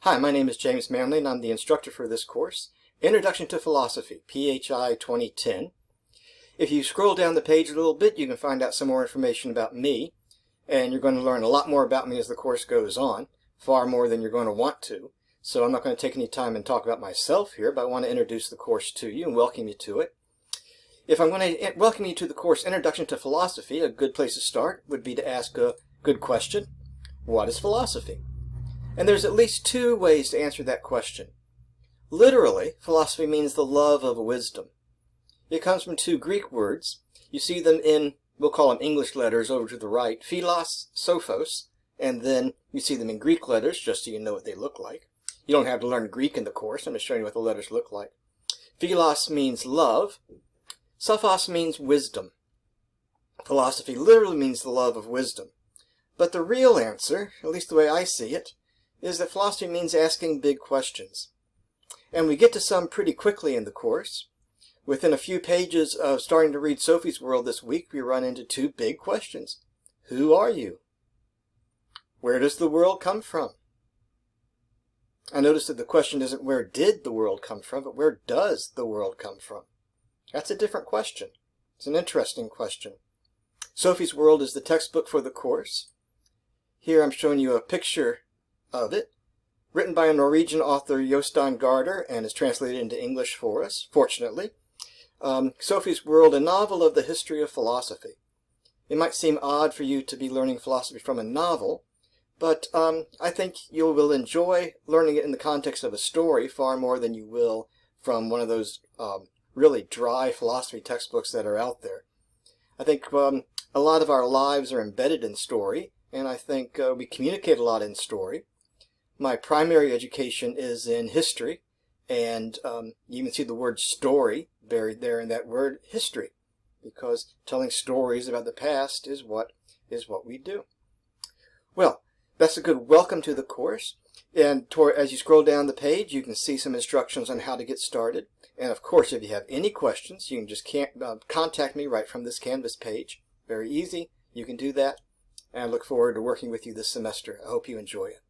Hi, my name is James Manley and I'm the instructor for this course, Introduction to Philosophy, PHI 2010. If you scroll down the page a little bit, you can find out some more information about me, and you're going to learn a lot more about me as the course goes on, far more than you're going to want to. So I'm not going to take any time and talk about myself here, but I want to introduce the course to you and welcome you to it. If I'm going to welcome you to the course Introduction to Philosophy, a good place to start would be to ask a good question. What is philosophy? And there's at least two ways to answer that question. Literally, philosophy means the love of wisdom. It comes from two Greek words. You see them in, we'll call them English letters over to the right, philos, sophos, and then you see them in Greek letters, just so you know what they look like. You don't have to learn Greek in the course. I'm just showing you what the letters look like. Philos means love. Sophos means wisdom. Philosophy literally means the love of wisdom. But the real answer, at least the way I see it, is that philosophy means asking big questions. And we get to some pretty quickly in the course. Within a few pages of starting to read Sophie's World this week, we run into two big questions. Who are you? Where does the world come from? I noticed that the question isn't where did the world come from, but where does the world come from? That's a different question. It's an interesting question. Sophie's World is the textbook for the course. Here I'm showing you a picture of it, written by a Norwegian author, Jostein Gaarder, and is translated into English for us, fortunately. Sophie's World, a novel of the history of philosophy. It might seem odd for you to be learning philosophy from a novel, but I think you will enjoy learning it in the context of a story far more than you will from one of those really dry philosophy textbooks that are out there. I think a lot of our lives are embedded in story, and I think we communicate a lot in story. My primary education is in history, and you even see the word story buried there in that word history, because telling stories about the past is what we do. Well, that's a good welcome to the course, and as you scroll down the page, you can see some instructions on how to get started. And of course, if you have any questions, you can just contact me right from this Canvas page. Very easy. You can do that, and I look forward to working with you this semester. I hope you enjoy it.